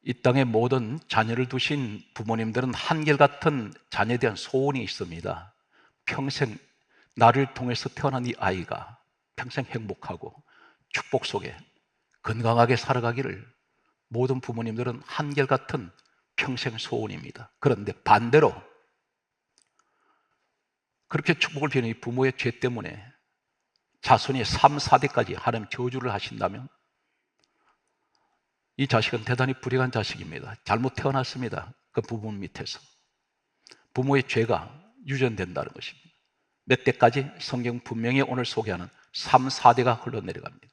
이 땅에 모든 자녀를 두신 부모님들은 한결같은 자녀에 대한 소원이 있습니다. 평생 나를 통해서 태어난 이 아이가 평생 행복하고 축복 속에 건강하게 살아가기를 모든 부모님들은 한결같은 평생 소원입니다. 그런데 반대로 그렇게 축복을 비는 이 부모의 죄 때문에 자손이 3, 4대까지 하나님 저주를 하신다면 이 자식은 대단히 불행한 자식입니다. 잘못 태어났습니다. 그 부모 밑에서. 부모의 죄가 유전된다는 것입니다. 몇 대까지? 성경 분명히 오늘 소개하는 3, 4대가 흘러내려갑니다.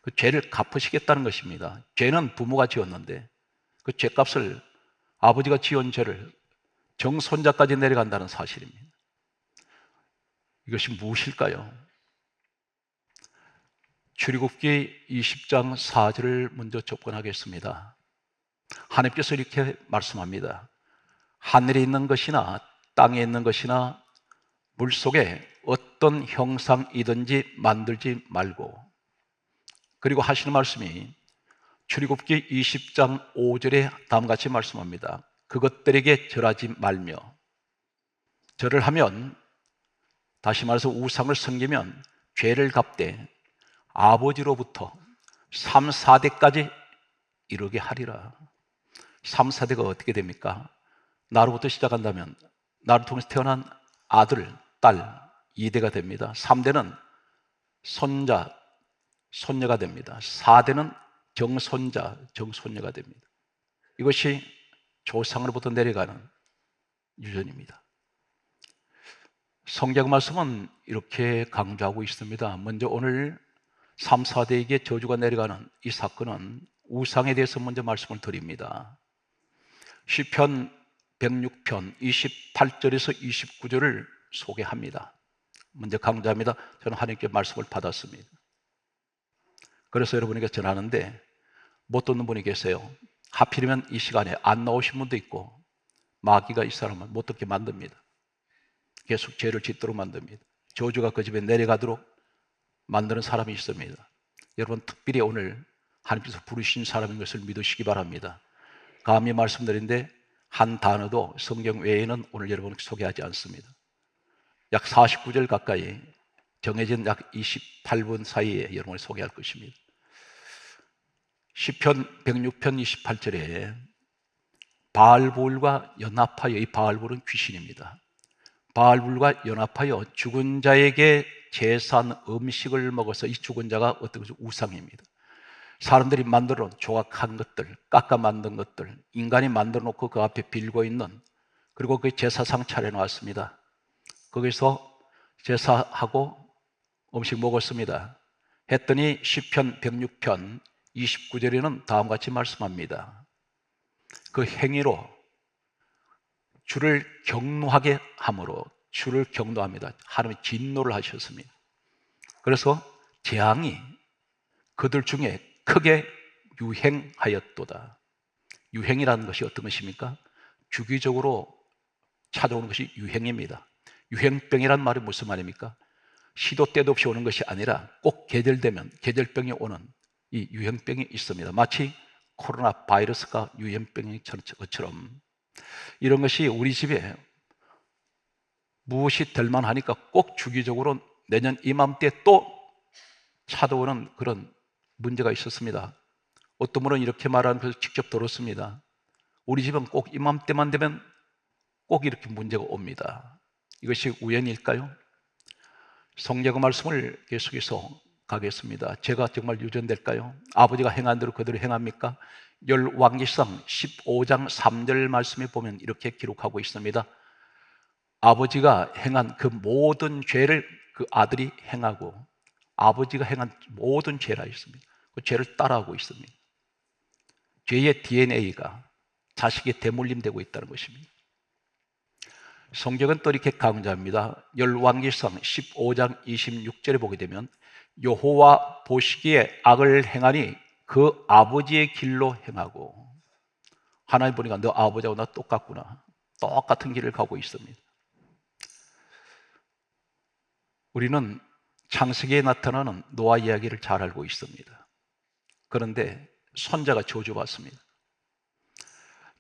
그 죄를 갚으시겠다는 것입니다. 죄는 부모가 지었는데 그 죄값을 아버지가 지은 죄를 정손자까지 내려간다는 사실입니다. 이것이 무엇일까요? 출애굽기 20장 4절을 먼저 접근하겠습니다. 하나님께서 이렇게 말씀합니다. 하늘에 있는 것이나 땅에 있는 것이나 물속에 어떤 형상이든지 만들지 말고, 그리고 하시는 말씀이 출애굽기 20장 5절에 다음과 같이 말씀합니다. 그것들에게 절하지 말며, 절을 하면, 다시 말해서 우상을 섬기면 죄를 갚되 아버지로부터 3, 4대까지 이르게 하리라. 3, 4대가 어떻게 됩니까? 나로부터 시작한다면 나를 통해서 태어난 아들, 딸 2대가 됩니다. 3대는 손자, 손녀가 됩니다. 4대는 정손자, 정손녀가 됩니다. 이것이 조상으로부터 내려가는 유전입니다. 성경 말씀은 이렇게 강조하고 있습니다. 먼저 오늘 3, 4대에게 저주가 내려가는 이 사건은 우상에 대해서 먼저 말씀을 드립니다. 시편 106편 28절에서 29절을 소개합니다. 먼저 강조합니다. 저는 하나님께 말씀을 받았습니다. 그래서 여러분에게 전하는데 못 듣는 분이 계세요. 하필이면 이 시간에 안 나오신 분도 있고, 마귀가 이 사람을 못 듣게 만듭니다. 계속 죄를 짓도록 만듭니다. 저주가 그 집에 내려가도록 만드는 사람이 있습니다. 여러분, 특별히 오늘 하나님께서 부르신 사람인 것을 믿으시기 바랍니다. 감히 말씀드린데 한 단어도 성경 외에는 오늘 여러분께 소개하지 않습니다. 약 49절 가까이 정해진 약 28분 사이에 여러분을 소개할 것입니다. 시편 106편 28절에 바알볼과 연합하여, 이 바알볼은 귀신입니다. 바알볼과 연합하여 죽은 자에게 제사한 음식을 먹어서, 이 죽은 자가 어떤 것이 우상입니다. 사람들이 만들어 놓은 조각한 것들, 깎아 만든 것들, 인간이 만들어 놓고 그 앞에 빌고 있는, 그리고 그 제사상 차려놓았습니다. 거기서 제사하고 음식 먹었습니다. 했더니 시편 106편 29절에는 다음과 같이 말씀합니다. 그 행위로 주를 경노하게 함으로, 주를 경노합니다. 하나님이 진노를 하셨습니다. 그래서 재앙이 그들 중에 크게 유행하였도다. 유행이라는 것이 어떤 것입니까? 주기적으로 찾아오는 것이 유행입니다. 유행병이란 말이 무슨 말입니까? 시도 때도 없이 오는 것이 아니라 꼭 계절되면 계절병이 오는 이 유행병이 있습니다. 마치 코로나 바이러스가 유행병인 것처럼 이런 것이 우리 집에 무엇이 될 만하니까 꼭 주기적으로 내년 이맘때 또 찾아오는 그런 문제가 있었습니다. 어떤 분은 이렇게 말하는 것을 직접 들었습니다. 우리 집은 꼭 이맘때만 되면 꼭 이렇게 문제가 옵니다. 이것이 우연일까요? 성경 말씀을 계속해서 가겠습니다. 제가 정말 유전될까요? 아버지가 행한 대로 그대로 행합니까? 열왕기상 15장 3절 말씀에 보면 이렇게 기록하고 있습니다. 아버지가 행한 그 모든 죄를 그 아들이 행하고, 아버지가 행한 모든 죄라 있습니다. 그 죄를 따라하고 있습니다. 죄의 DNA가 자식에 대물림되고 있다는 것입니다. 성경은 또 이렇게 강조합니다. 열왕기상 15장 26절에 보게 되면 여호와 보시기에 악을 행하니 그 아버지의 길로 행하고, 하나님 보니까 너 아버지하고 나 똑같구나, 똑같은 길을 가고 있습니다. 우리는 창세기에 나타나는 노아 이야기를 잘 알고 있습니다. 그런데 손자가 저주받습니다.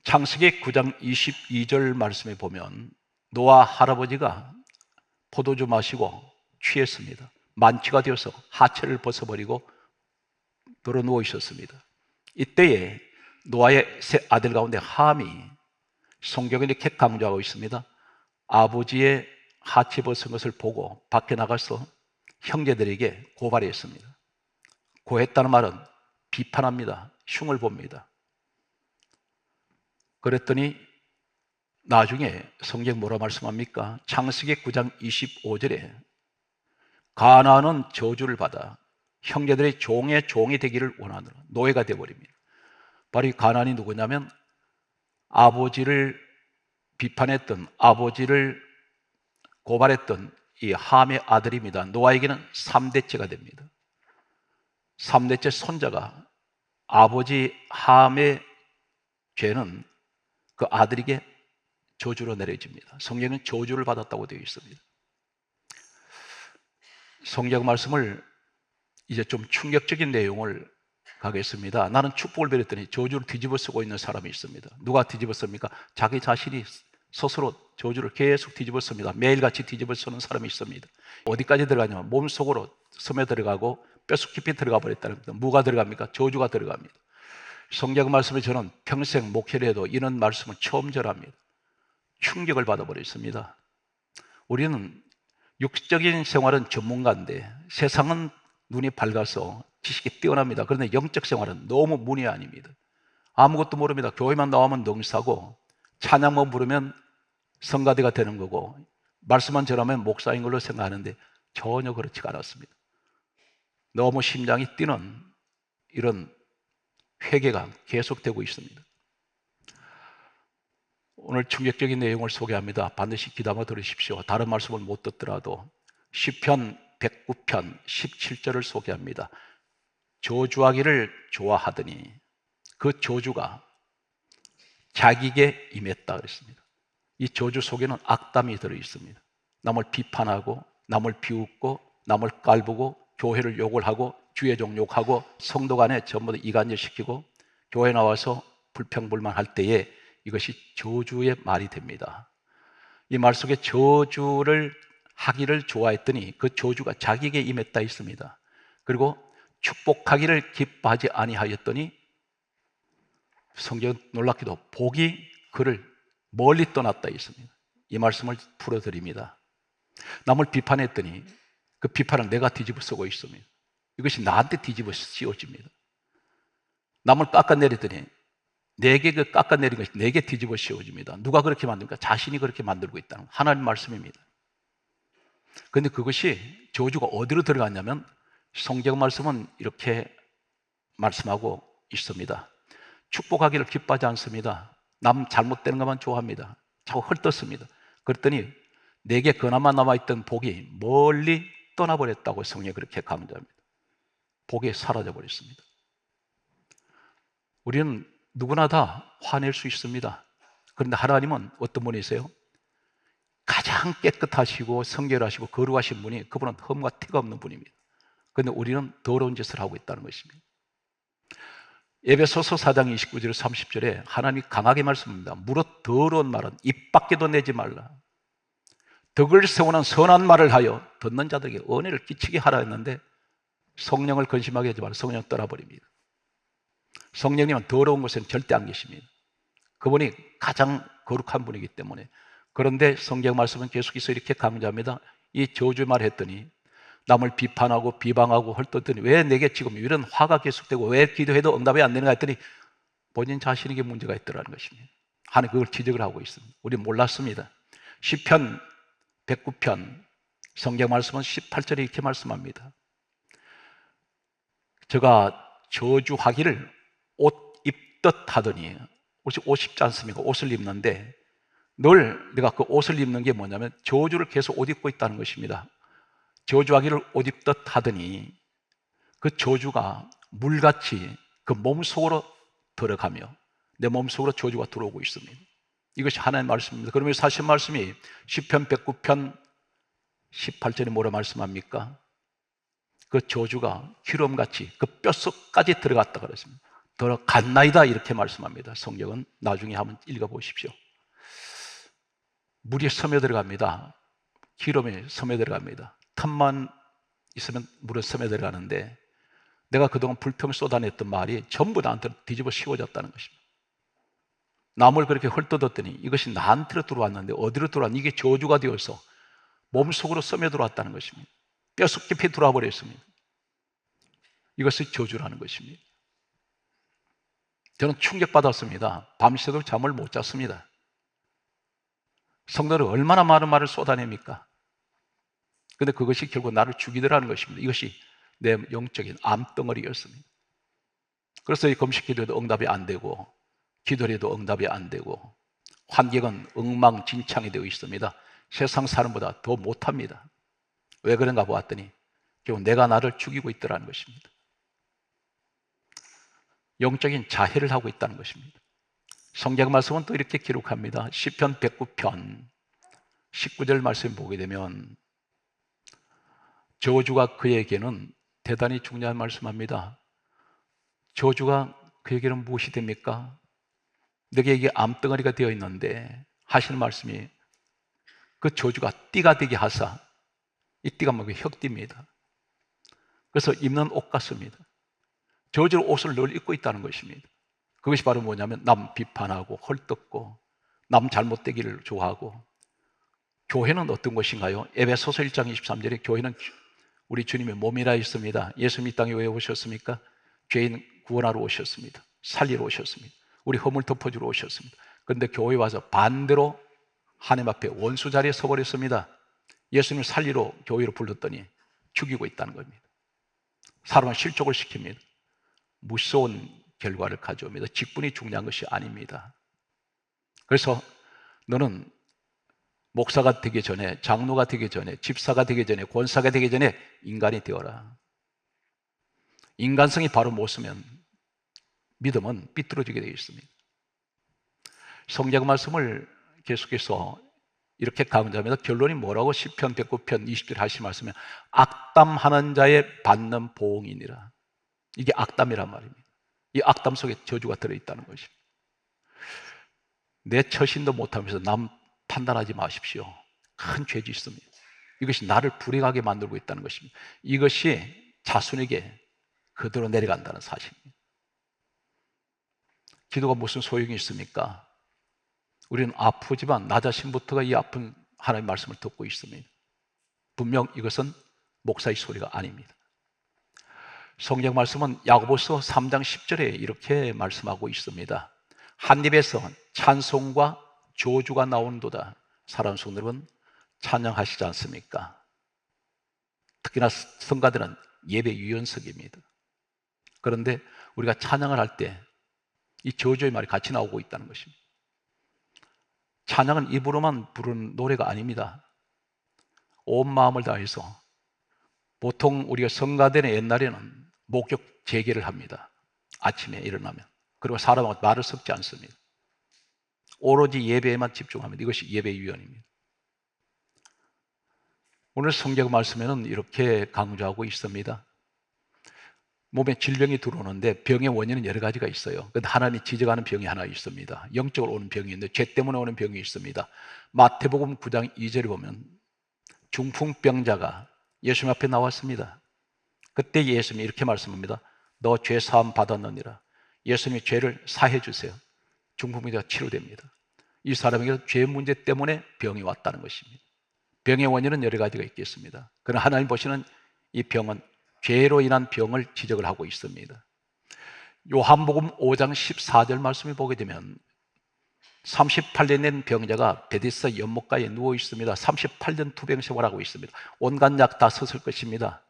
창세기 9장 22절 말씀에 보면 노아 할아버지가 포도주 마시고 취했습니다. 만취가 되어서 하체를 벗어버리고 들어 누워 있었습니다. 이때에 노아의 세 아들 가운데 함이, 성경에 이렇게 강조하고 있습니다. 아버지의 하체 벗은 것을 보고 밖에 나가서 형제들에게 고발했습니다. 고했다는 말은 비판합니다. 흉을 봅니다. 그랬더니 나중에 성경 뭐라 말씀합니까? 창세기 9장 25절에 가나안은 저주를 받아 형제들의 종의 종이 되기를 원하느라 노예가 되어버립니다. 바로 이 가나안이 누구냐면 아버지를 비판했던, 아버지를 고발했던 이 함의 아들입니다. 노아에게는 3대째가 됩니다. 3대째 손자가 아버지 함의 죄는 그 아들에게 저주로 내려집니다. 성경은 저주를 받았다고 되어 있습니다. 성경 말씀을 이제 좀 충격적인 내용을 가겠습니다. 나는 축복을 배웠더니 저주를 뒤집어 쓰고 있는 사람이 있습니다. 누가 뒤집어 씁니까? 자기 자신이 스스로 저주를 계속 뒤집어 씁니다. 매일같이 뒤집어 쓰는 사람이 있습니다. 어디까지 들어가냐면 몸속으로 스며들어가고 뼛속 깊이 들어가 버렸다는 겁니다. 뭐가 들어갑니까? 저주가 들어갑니다. 성경 말씀에 저는 평생 목회를 해도 이런 말씀을 처음 전합니다. 충격을 받아버렸습니다. 우리는 육적인 생활은 전문가인데 세상은 눈이 밝아서 지식이 뛰어납니다. 그런데 영적 생활은 너무 문이 아닙니다. 아무것도 모릅니다. 교회만 나오면 능사고 찬양만 부르면 성가대가 되는 거고 말씀만 전하면 목사인 걸로 생각하는데 전혀 그렇지가 않았습니다. 너무 심장이 뛰는 이런 회개가 계속되고 있습니다. 오늘 충격적인 내용을 소개합니다. 반드시 귀담아 들으십시오. 다른 말씀을 못 듣더라도 시편 109편 17절을 소개합니다. 저주하기를 좋아하더니 그 저주가 자기에게 임했다 그랬습니다. 이 저주 속에는 악담이 들어 있습니다. 남을 비판하고 남을 비웃고 남을 깔보고 교회를 욕을 하고 주의 종 욕하고 성도 간에 전부 다 이간질시키고 교회 나와서 불평불만할 때에 이것이 저주의 말이 됩니다. 이 말 속에 저주를 하기를 좋아했더니 그 저주가 자기에게 임했다 있습니다. 그리고 축복하기를 기뻐하지 아니하였더니 성경 놀랍게도 복이 그를 멀리 떠났다 있습니다. 이 말씀을 풀어드립니다. 남을 비판했더니 그 비판을 내가 뒤집어 쓰고 있습니다. 이것이 나한테 뒤집어 씌워집니다. 남을 깎아내리더니 내게 그 깎아내린 것이 내게 뒤집어 씌워집니다. 누가 그렇게 만듭니까? 자신이 그렇게 만들고 있다는 하나님 말씀입니다. 그런데 그것이 저주가 어디로 들어갔냐면 성경 말씀은 이렇게 말씀하고 있습니다. 축복하기를 기뻐하지 않습니다. 남 잘못되는 것만 좋아합니다. 자꾸 헐떴습니다. 그랬더니 내게 그나마 남아있던 복이 멀리 떠나버렸다고 성경이 그렇게 강조합니다. 복이 사라져버렸습니다. 우리는 누구나 다 화낼 수 있습니다. 그런데 하나님은 어떤 분이세요? 가장 깨끗하시고 성결하시고 거룩하신 분이 그분은 흠과 티가 없는 분입니다. 그런데 우리는 더러운 짓을 하고 있다는 것입니다. 에베소서 4장 29절 30절에 하나님이 강하게 말씀합니다. 무릇 더러운 말은 입 밖에도 내지 말라. 덕을 세우는 선한 말을 하여 듣는 자들에게 은혜를 끼치게 하라 했는데 성령을 근심하게 하지 말라. 성령 떠나버립니다. 성령님은 더러운 곳에는 절대 안 계십니다. 그분이 가장 거룩한 분이기 때문에. 그런데 성경 말씀은 계속해서 이렇게 강조합니다. 이 저주말 했더니 남을 비판하고 비방하고 헐뜯더니 왜 내게 지금 이런 화가 계속되고 왜 기도해도 응답이 안 되는가 했더니 본인 자신에게 문제가 있더라는 것입니다. 하나님 그걸 지적을 하고 있습니다. 우리는 몰랐습니다. 시편 109편 성경 말씀은 18절에 이렇게 말씀합니다. 제가 저주하기를 옷 입듯 하더니 옷 입지 않습니까? 옷을 입는데 늘 내가 그 옷을 입는 게 뭐냐면 저주를 계속 옷 입고 있다는 것입니다. 저주하기를 옷 입듯 하더니 그 저주가 물같이 그 몸속으로 들어가며 내 몸속으로 저주가 들어오고 있습니다. 이것이 하나님의 말씀입니다. 그러면 사실 말씀이 시편 109편 18절에 뭐라 말씀합니까? 그 저주가 기름같이 그 뼛속까지 들어갔다 그랬습니다. 들어갔나이다 이렇게 말씀합니다. 성경은 나중에 한번 읽어보십시오. 물이 섬에 들어갑니다. 기름이 섬에 들어갑니다. 틈만 있으면 물은 섬에 들어가는데 내가 그동안 불평 쏟아냈던 말이 전부 나한테 뒤집어 씌워졌다는 것입니다. 나무를 그렇게 헐뜯었더니 이것이 나한테로 들어왔는데 어디로 들어왔는지 이게 저주가 되어서 몸속으로 썸에 들어왔다는 것입니다. 뼛속 깊이 들어와 버렸습니다. 이것이 저주라는 것입니다. 저는 충격받았습니다. 밤새도록 잠을 못 잤습니다. 성도는 얼마나 많은 말을 쏟아냅니까? 근데 그것이 결국 나를 죽이더라는 것입니다. 이것이 내 영적인 암덩어리였습니다. 그래서 이 금식 기도에도 응답이 안 되고 기도에도 응답이 안 되고 환경은 엉망진창이 되어 있습니다. 세상 사람보다 더 못합니다. 왜 그런가 보았더니 결국 내가 나를 죽이고 있더라는 것입니다. 영적인 자해를 하고 있다는 것입니다. 성경 말씀은 또 이렇게 기록합니다. 시편 109편 19절 말씀 보게 되면 저주가 그에게는 대단히 중요한 말씀합니다. 저주가 그에게는 무엇이 됩니까? 내게 이게 암덩어리가 되어 있는데 하시는 말씀이 그 저주가 띠가 되게 하사, 이 띠가 뭐고 혁띠입니다. 그래서 입는 옷 같습니다. 저주로 옷을 늘 입고 있다는 것입니다. 그것이 바로 뭐냐면 남 비판하고 헐뜯고 남 잘못되기를 좋아하고. 교회는 어떤 것인가요? 에베소서 1장 23절에 교회는 우리 주님의 몸이라 했습니다. 예수님이 이 땅에 왜 오셨습니까? 죄인 구원하러 오셨습니다. 살리러 오셨습니다. 우리 허물 덮어주러 오셨습니다. 그런데 교회에 와서 반대로 하나님 앞에 원수 자리에 서버렸습니다. 예수님을 살리러 교회로 불렀더니 죽이고 있다는 겁니다. 사람은 실족을 시킵니다. 무서운 결과를 가져옵니다. 직분이 중요한 것이 아닙니다. 그래서 너는 목사가 되기 전에, 장로가 되기 전에, 집사가 되기 전에, 권사가 되기 전에 인간이 되어라. 인간성이 바로 못 쓰면 믿음은 삐뚤어지게 되어 있습니다. 성경 말씀을 계속해서 이렇게 강조하면서 결론이 뭐라고 시편 109편 20절 하신 말씀에 악담하는 자의 받는 보응이니라. 이게 악담이란 말입니다. 이 악담 속에 저주가 들어있다는 것입니다. 내 처신도 못하면서 남 판단하지 마십시오. 큰 죄지 있습니다. 이것이 나를 불행하게 만들고 있다는 것입니다. 이것이 자손에게 그대로 내려간다는 사실입니다. 기도가 무슨 소용이 있습니까? 우리는 아프지만 나 자신부터가 이 아픈 하나님의 말씀을 듣고 있습니다. 분명 이것은 목사의 소리가 아닙니다. 성경 말씀은 야고보서 3장 10절에 이렇게 말씀하고 있습니다. 한 입에서 찬송과 저주가 나오는도다. 사랑하는 성도 여러분, 찬양하시지 않습니까? 특히나 성가들은 예배 유연석입니다. 그런데 우리가 찬양을 할 때 이 저주의 말이 같이 나오고 있다는 것입니다. 찬양은 입으로만 부르는 노래가 아닙니다. 온 마음을 다해서. 보통 우리가 성가대는 옛날에는 목욕 재개를 합니다. 아침에 일어나면. 그리고 사람하고 말을 섞지 않습니다. 오로지 예배에만 집중합니다. 이것이 예배 유연입니다. 오늘 성경 말씀에는 이렇게 강조하고 있습니다. 몸에 질병이 들어오는데 병의 원인은 여러 가지가 있어요. 그런데 하나님이 지적하는 병이 하나 있습니다. 영적으로 오는 병이 있는데 죄 때문에 오는 병이 있습니다. 마태복음 9장 2절에 보면 중풍병자가 예수님 앞에 나왔습니다. 그때 예수님이 이렇게 말씀합니다. 너 죄 사함 받았느니라. 예수님이 죄를 사해 주세요. 중풍병자가 치료됩니다. 이 사람에게 죄 문제 때문에 병이 왔다는 것입니다. 병의 원인은 여러 가지가 있겠습니다. 그러나 하나님 보시는 이 병은 죄로 인한 병을 지적을 하고 있습니다. 요한복음 5장 14절 말씀을 보게 되면 38년 된 병자가 베데스다 연못가에 누워 있습니다. 38년 투병 생활하고 있습니다. 온갖 약 다 썼을 것입니다.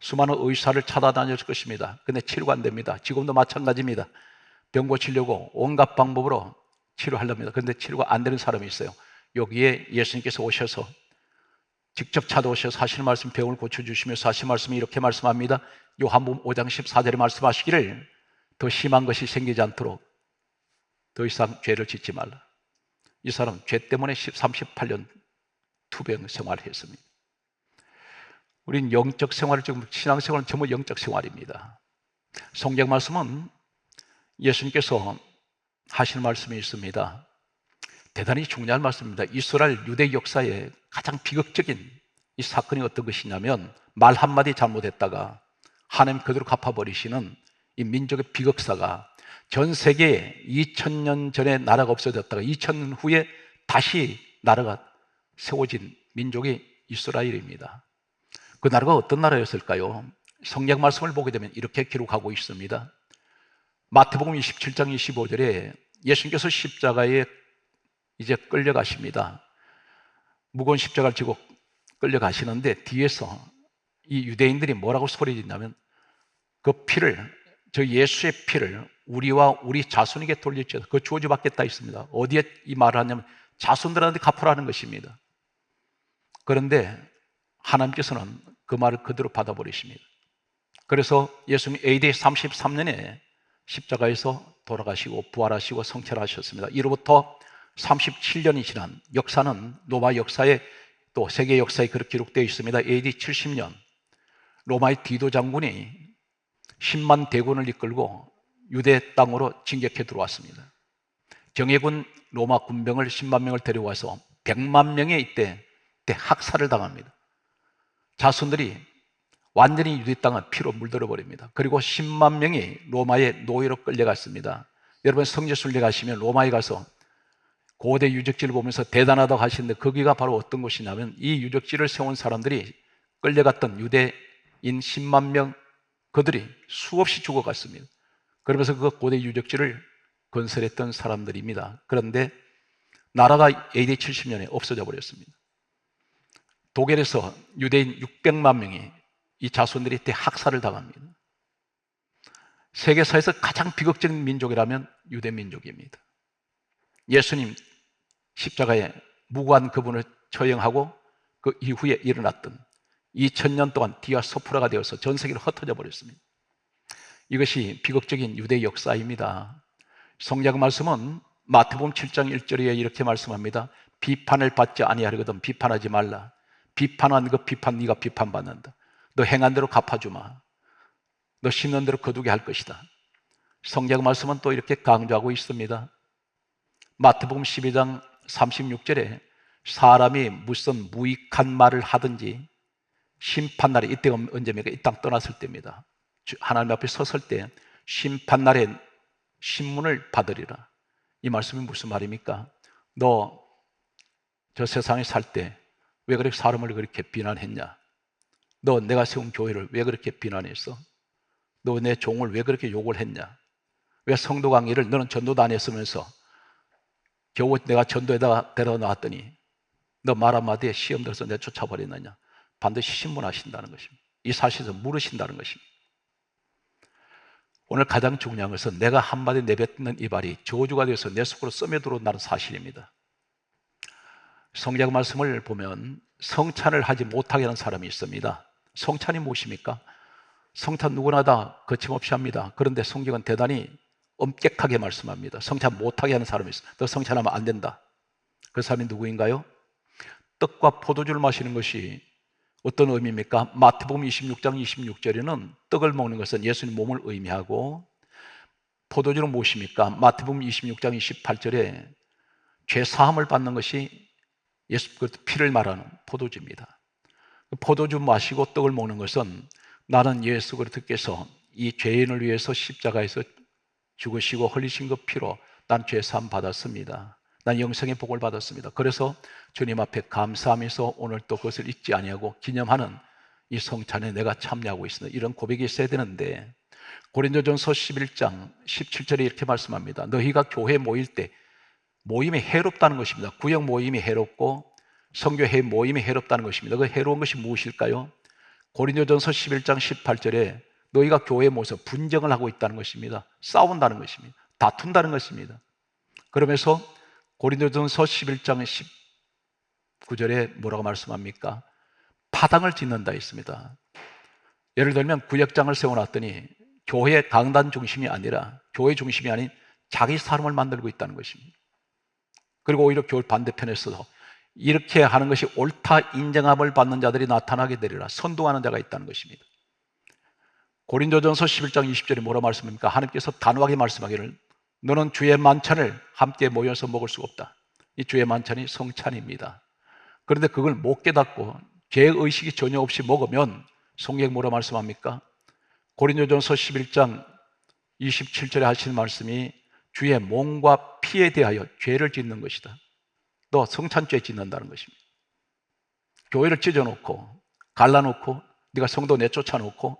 수많은 의사를 찾아다녔을 것입니다. 근데 치료가 안 됩니다. 지금도 마찬가지입니다. 병 고치려고 온갖 방법으로 치료하렵니다. 그런데 치료가 안 되는 사람이 있어요. 여기에 예수님께서 오셔서 직접 찾아오셔서 하시는 말씀, 병을 고쳐주시면서 하시는 말씀이 이렇게 말씀합니다. 요한복음 5장 14절에 말씀하시기를 더 심한 것이 생기지 않도록 더 이상 죄를 짓지 말라. 이 사람 죄 때문에 38년 투병 생활을 했습니다. 우린 영적 생활을 지금 신앙생활은 전부 영적 생활입니다. 성경 말씀은 예수님께서 하시는 말씀이 있습니다. 대단히 중요한 말씀입니다. 이스라엘 유대 역사의 가장 비극적인 이 사건이 어떤 것이냐면, 말 한마디 잘못했다가 하나님 그대로 갚아버리시는 이 민족의 비극사가, 전 세계에 2000년 전에 나라가 없어졌다가 2000년 후에 다시 나라가 세워진 민족이 이스라엘입니다. 그 나라가 어떤 나라였을까요? 성경 말씀을 보게 되면 이렇게 기록하고 있습니다. 마태복음 27장 25절에 예수님께서 십자가에 이제 끌려가십니다. 무거운 십자가를 지고 끌려가시는데, 뒤에서 이 유대인들이 뭐라고 소리짓냐면, 그 피를, 저 예수의 피를 우리와 우리 자손에게 돌릴지어다, 그 저주받겠다 있습니다. 어디에 이 말을 하냐면 자손들한테 갚으라는 것입니다. 그런데 하나님께서는 그 말을 그대로 받아버리십니다. 그래서 예수님 AD 33년에 십자가에서 돌아가시고 부활하시고 성찰하셨습니다. 이로부터 37년이 지난 역사는 로마 역사에, 또 세계 역사에 그렇게 기록되어 있습니다. AD 70년 로마의 디도 장군이 10만 대군을 이끌고 유대 땅으로 진격해 들어왔습니다. 정예군 로마 군병을 10만 명을 데려와서 100만 명의 이때 학살을 당합니다. 자손들이 완전히 유대 땅을 피로 물들어 버립니다. 그리고 10만 명이 로마의 노예로 끌려갔습니다. 여러분, 성지순례 가시면 로마에 가서 고대 유적지를 보면서 대단하다고 하시는데, 거기가 바로 어떤 곳이냐면, 이 유적지를 세운 사람들이 끌려갔던 유대인 10만 명, 그들이 수없이 죽어갔습니다. 그러면서 그 고대 유적지를 건설했던 사람들입니다. 그런데 나라가 AD 70년에 없어져 버렸습니다. 독일에서 유대인 600만 명이, 이 자손들이 대학살을 당합니다. 세계사에서 가장 비극적인 민족이라면 유대 민족입니다. 예수님 십자가에 무고한 그분을 처형하고 그 이후에 일어났던 2000년 동안 디아스포라가 되어서 전 세계로 흩어져 버렸습니다. 이것이 비극적인 유대 역사입니다. 성경 말씀은 마태복음 7장 1절에 이렇게 말씀합니다. 비판을 받지 아니하려거든 비판하지 말라. 비판한 그 비판 네가 비판받는다. 너 행한 대로 갚아주마. 너 심는 대로 거두게 할 것이다. 성경 말씀은 또 이렇게 강조하고 있습니다. 마태복음 12장 36절에 사람이 무슨 무익한 말을 하든지 심판날에, 이때가 언제입니까? 이 땅 떠났을 때입니다. 하나님 앞에 섰을 때 심판날에 신문을 받으리라. 이 말씀이 무슨 말입니까? 너 저 세상에 살 때 왜 그렇게 사람을 그렇게 비난했냐? 너 내가 세운 교회를 왜 그렇게 비난했어? 너 내 종을 왜 그렇게 욕을 했냐? 왜 성도 강의를 너는 전도도 안 했으면서 겨우 내가 전도에다가 데려다 놨더니 너 말 한마디에 시험 들어서 내 쫓아버렸느냐? 반드시 신문하신다는 것입니다. 이 사실에서 물으신다는 것입니다. 오늘 가장 중요한 것은 내가 한마디 내뱉는 이 말이 저주가 되어서 내 속으로 스며들어온다는 사실입니다. 성경 말씀을 보면 성찬을 하지 못하게 하는 사람이 있습니다. 성찬이 무엇입니까? 성찬 누구나 다 거침없이 합니다. 그런데 성경은 대단히 엄격하게 말씀합니다. 성찬 못하게 하는 사람이 있어요. 너 성찬하면 안 된다. 그 사람이 누구인가요? 떡과 포도주를 마시는 것이 어떤 의미입니까? 마태복음 26장 26절에는 떡을 먹는 것은 예수님 몸을 의미하고, 포도주는 무엇입니까? 마태복음 26장 28절에 죄 사함을 받는 것이 예수 그리스도 피를 말하는 포도주입니다. 포도주 마시고 떡을 먹는 것은 나는 예수 그리스도께서 이 죄인을 위해서 십자가에서 죽으시고 흘리신 그 피로 난 죄 사함 받았습니다. 난 영생의 복을 받았습니다. 그래서 주님 앞에 감사하면서 오늘 또 그것을 잊지 아니하고 기념하는 이 성찬에 내가 참여하고 있습니다. 이런 고백이 있어야 되는데, 고린도전서 11장 17절에 이렇게 말씀합니다. 너희가 교회에 모일 때 모임이 해롭다는 것입니다. 구역 모임이 해롭고 선교회 모임이 해롭다는 것입니다. 그 해로운 것이 무엇일까요? 고린도전서 11장 18절에 너희가 교회에 모여서 분쟁을 하고 있다는 것입니다. 싸운다는 것입니다. 다툰다는 것입니다. 그러면서 고린도전서 11장 19절에 뭐라고 말씀합니까? 파당을 짓는다 했습니다. 예를 들면 구역장을 세워놨더니 교회 강단 중심이 아니라, 교회 중심이 아닌 자기 사람을 만들고 있다는 것입니다. 그리고 오히려 교회 반대편에서도 이렇게 하는 것이 옳다 인정함을 받는 자들이 나타나게 되리라 선동하는 자가 있다는 것입니다. 고린도전서 11장 20절에 뭐라 말씀합니까? 하나님께서 단호하게 말씀하기를 너는 주의 만찬을 함께 모여서 먹을 수가 없다. 이 주의 만찬이 성찬입니다. 그런데 그걸 못 깨닫고 죄의식이 전혀 없이 먹으면 성경에 뭐라 말씀합니까? 고린도전서 11장 27절에 하시는 말씀이 주의 몸과 피에 대하여 죄를 짓는 것이다. 너 성찬죄 짓는다는 것입니다. 교회를 찢어놓고 갈라놓고 네가 성도 내쫓아놓고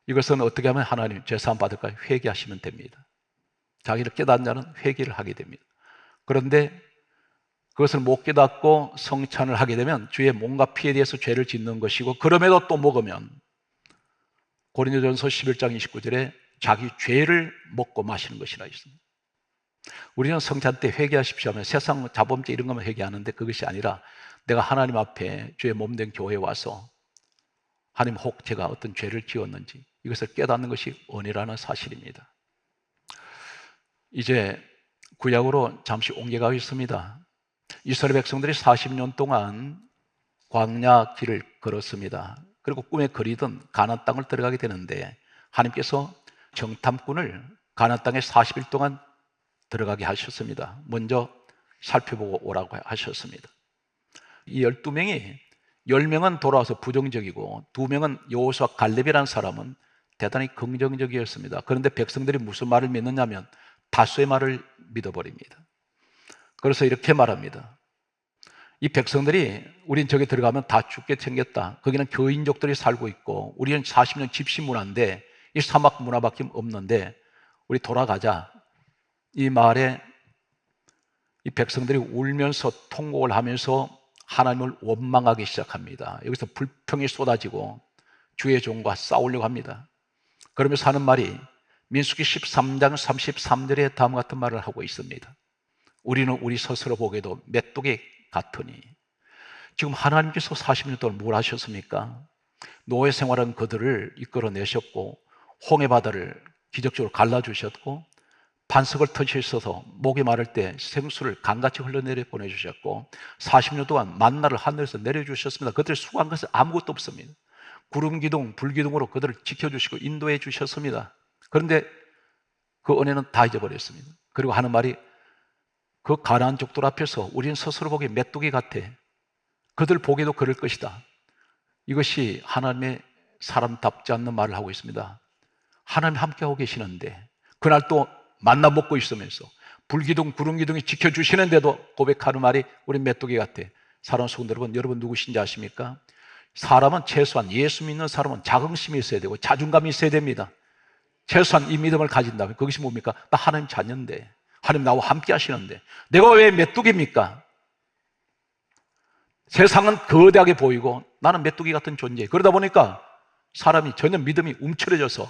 이것은 어떻게 하면 하나님 죄사함 받을까? 회개하시면 됩니다. 자기를 깨닫는 자는 회개를 하게 됩니다. 그런데 그것을 못 깨닫고 성찬을 하게 되면 주의 몸과 피에 대해서 죄를 짓는 것이고 그럼에도 또 먹으면 고린도전서 11장 29절에 자기 죄를 먹고 마시는 것이라 있습니다. 우리는 성찬 때 회개하십시오 하면 세상 자범죄 이런 것만 회개하는데 그것이 아니라 내가 하나님 앞에 주의 몸된 교회에 와서 하나님 혹 제가 어떤 죄를 지었는지 이것을 깨닫는 것이 은혜라는 사실입니다. 이제 구약으로 잠시 옮겨가겠습니다. 이스라엘 백성들이 40년 동안 광야 길을 걸었습니다. 그리고 꿈에 그리던 가나안 땅을 들어가게 되는데 하나님께서 정탐꾼을 가나안 땅에 40일 동안 들어가게 하셨습니다. 먼저 살펴보고 오라고 하셨습니다. 이 12명이 10명은 돌아와서 부정적이고 2명은 여호수아 갈렙이라는 사람은 대단히 긍정적이었습니다. 그런데 백성들이 무슨 말을 믿느냐면 다수의 말을 믿어버립니다. 그래서 이렇게 말합니다. 이 백성들이 우린 저기 들어가면 다 죽게 생겼다. 거기는 교인족들이 살고 있고 우리는 40년 집시 문화인데 이 사막 문화밖에 없는데 우리 돌아가자. 이 말에 이 백성들이 울면서 통곡을 하면서 하나님을 원망하기 시작합니다. 여기서 불평이 쏟아지고 주의 종과 싸우려고 합니다. 그러면서 하는 말이 민수기 13장 33절에 다음과 같은 말을 하고 있습니다. 우리는 우리 스스로 보기에도 메뚜기 같으니. 지금 하나님께서 40년 동안 뭘 하셨습니까? 노예 생활한 그들을 이끌어내셨고 홍해바다를 기적적으로 갈라주셨고 반석을 터치셔서 목이 마를 때 생수를 강같이 흘러내려 보내주셨고 40년 동안 만나를 하늘에서 내려주셨습니다. 그들이 수고한 것은 아무것도 없습니다. 구름기둥, 불기둥으로 그들을 지켜주시고 인도해 주셨습니다. 그런데 그 은혜는 다 잊어버렸습니다. 그리고 하는 말이 그 가나안 족들 앞에서 우리는 스스로 보기에 메뚜기 같아. 그들 보기에도 그럴 것이다. 이것이 하나님의 사람답지 않는 말을 하고 있습니다. 하나님이 함께하고 계시는데 그날 또 만나 먹고 있으면서 불기둥, 구름기둥이 지켜주시는데도 고백하는 말이 우리 메뚜기 같아. 사랑하는 성도 여러분 누구신지 아십니까? 사람은 최소한 예수 믿는 사람은 자긍심이 있어야 되고 자존감이 있어야 됩니다. 최소한 이 믿음을 가진다면 그것이 뭡니까? 나 하나님 자녀인데 하나님 나와 함께 하시는데 내가 왜 메뚜기입니까? 세상은 거대하게 보이고 나는 메뚜기 같은 존재. 그러다 보니까 사람이 전혀 믿음이 움츠러져서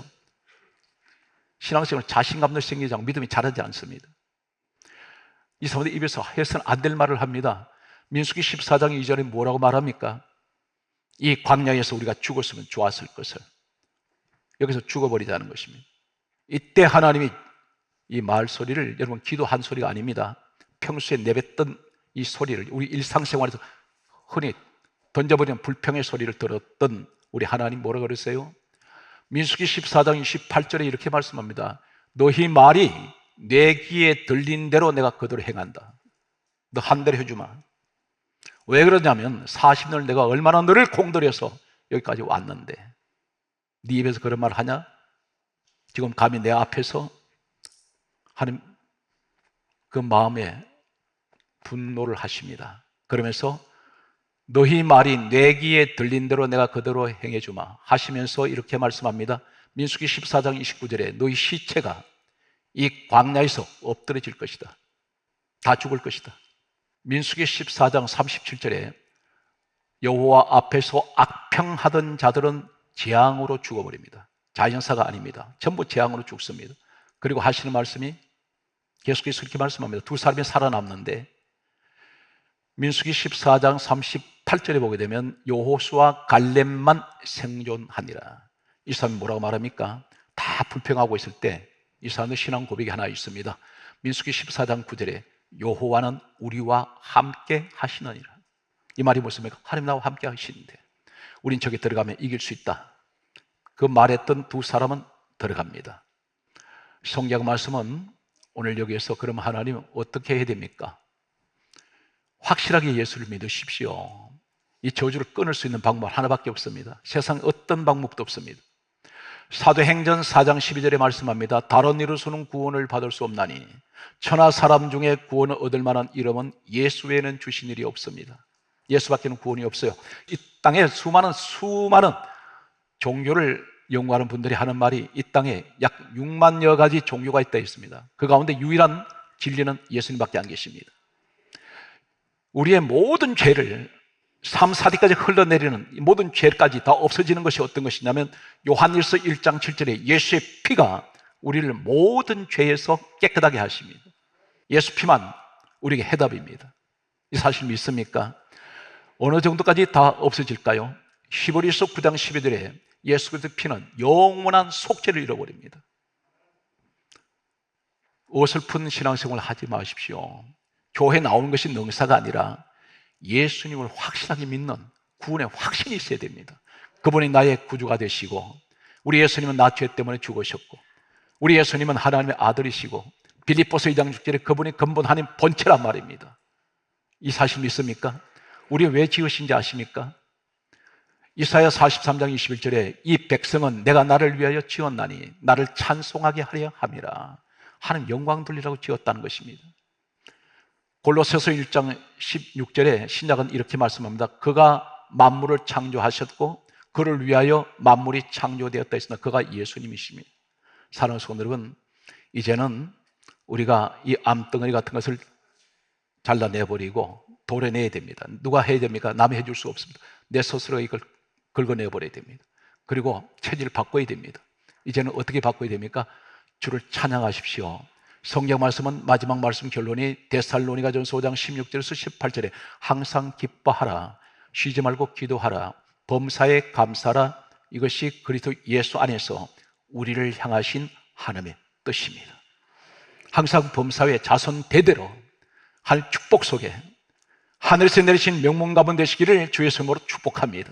신앙생활 자신감도 생기지 않고 믿음이 자라지 않습니다. 이 사람들 입에서 해서는 안 될 말을 합니다. 민수기 14장 2절에 뭐라고 말합니까? 이 광야에서 우리가 죽었으면 좋았을 것을. 여기서 죽어버리자는 것입니다. 이때 하나님이 이 말 소리를 여러분 기도한 소리가 아닙니다. 평소에 내뱉던 이 소리를 우리 일상생활에서 흔히 던져버리는 불평의 소리를 들었던 우리 하나님 뭐라고 그랬어요? 민수기 14장 28절에 이렇게 말씀합니다. 너희 말이 내 귀에 들린 대로 내가 그대로 행한다. 너 한 대로 해주마. 왜 그러냐면 40년을 내가 얼마나 너를 공들여서 여기까지 왔는데 네 입에서 그런 말 하냐? 지금 감히 내 앞에서 하나님 그 마음에 분노를 하십니다. 그러면서 너희 말이 내 귀에 들린 대로 내가 그대로 행해주마 하시면서 이렇게 말씀합니다. 민수기 14장 29절에 너희 시체가 이 광야에서 엎드려질 것이다. 다 죽을 것이다. 민수기 14장 37절에 여호와 앞에서 악평하던 자들은 재앙으로 죽어버립니다. 자연사가 아닙니다. 전부 재앙으로 죽습니다. 그리고 하시는 말씀이 계속해서 이렇게 말씀합니다. 두 사람이 살아남는데 민수기 14장 38절에 보게 되면 여호수아 갈렙만 생존하니라. 이 사람이 뭐라고 말합니까? 다 불평하고 있을 때 이 사람의 신앙 고백이 하나 있습니다. 민수기 14장 9절에 여호와는 우리와 함께 하시느니라. 이 말이 무엇입니까? 하나님 나와 함께 하시는데 우린 저기 들어가면 이길 수 있다. 그 말했던 두 사람은 들어갑니다. 성경 말씀은 오늘 여기에서 그럼 하나님 어떻게 해야 됩니까? 확실하게 예수를 믿으십시오. 이 저주를 끊을 수 있는 방법 하나밖에 없습니다. 세상 어떤 방법도 없습니다. 사도행전 4장 12절에 말씀합니다. 다른 이로서는 구원을 받을 수 없나니 천하 사람 중에 구원을 얻을 만한 이름은 예수 외에는 주신 일이 없습니다. 예수밖에는 구원이 없어요. 이 땅에 수많은 종교를 연구하는 분들이 하는 말이 이 땅에 약 6만여 가지 종교가 있다 했습니다. 그 가운데 유일한 진리는 예수님밖에 안 계십니다. 우리의 모든 죄를 3, 4대까지 흘러내리는 모든 죄까지 다 없어지는 것이 어떤 것이냐면 요한일서 1장 7절에 예수의 피가 우리를 모든 죄에서 깨끗하게 하십니다. 예수 피만 우리에게 해답입니다. 이 사실 믿습니까? 어느 정도까지 다 없어질까요? 히브리서 9장 12절에 예수 그리스도의 피는 영원한 속죄를 잃어버립니다. 어설픈 신앙생활을 하지 마십시오. 교회 나오는 것이 능사가 아니라 예수님을 확실하게 믿는 구원의 확신이 있어야 됩니다. 그분이 나의 구주가 되시고 우리 예수님은 나 죄 때문에 죽으셨고 우리 예수님은 하나님의 아들이시고 빌립보서 2장 6절에 그분이 근본 하나님 본체란 말입니다. 이 사실 믿습니까? 우리 왜 지으신지 아십니까? 이사야 43장 21절에 이 백성은 내가 나를 위하여 지었나니 나를 찬송하게 하려 함이라. 하나님 영광 돌리라고 지었다는 것입니다. 골로새서 1장 16절에 신약은 이렇게 말씀합니다. 그가 만물을 창조하셨고 그를 위하여 만물이 창조되었다 했으나 그가 예수님이십니다. 사랑하는 성도 여러분, 이제는 우리가 이 암덩어리 같은 것을 잘라내버리고 도려내야 됩니다. 누가 해야 됩니까? 남이 해줄 수 없습니다. 내 스스로 이걸 긁어내버려야 됩니다. 그리고 체질을 바꿔야 됩니다. 이제는 어떻게 바꿔야 됩니까? 주를 찬양하십시오. 성경 말씀은 마지막 말씀 결론이 데살로니가전서 5장 16절에서 18절에 항상 기뻐하라, 쉬지 말고 기도하라, 범사에 감사하라. 이것이 그리스도 예수 안에서 우리를 향하신 하나님의 뜻입니다. 항상 범사에 자손 대대로 하늘 축복 속에 하늘에서 내리신 명문 가문 되시기를 주의 이름으로 축복합니다.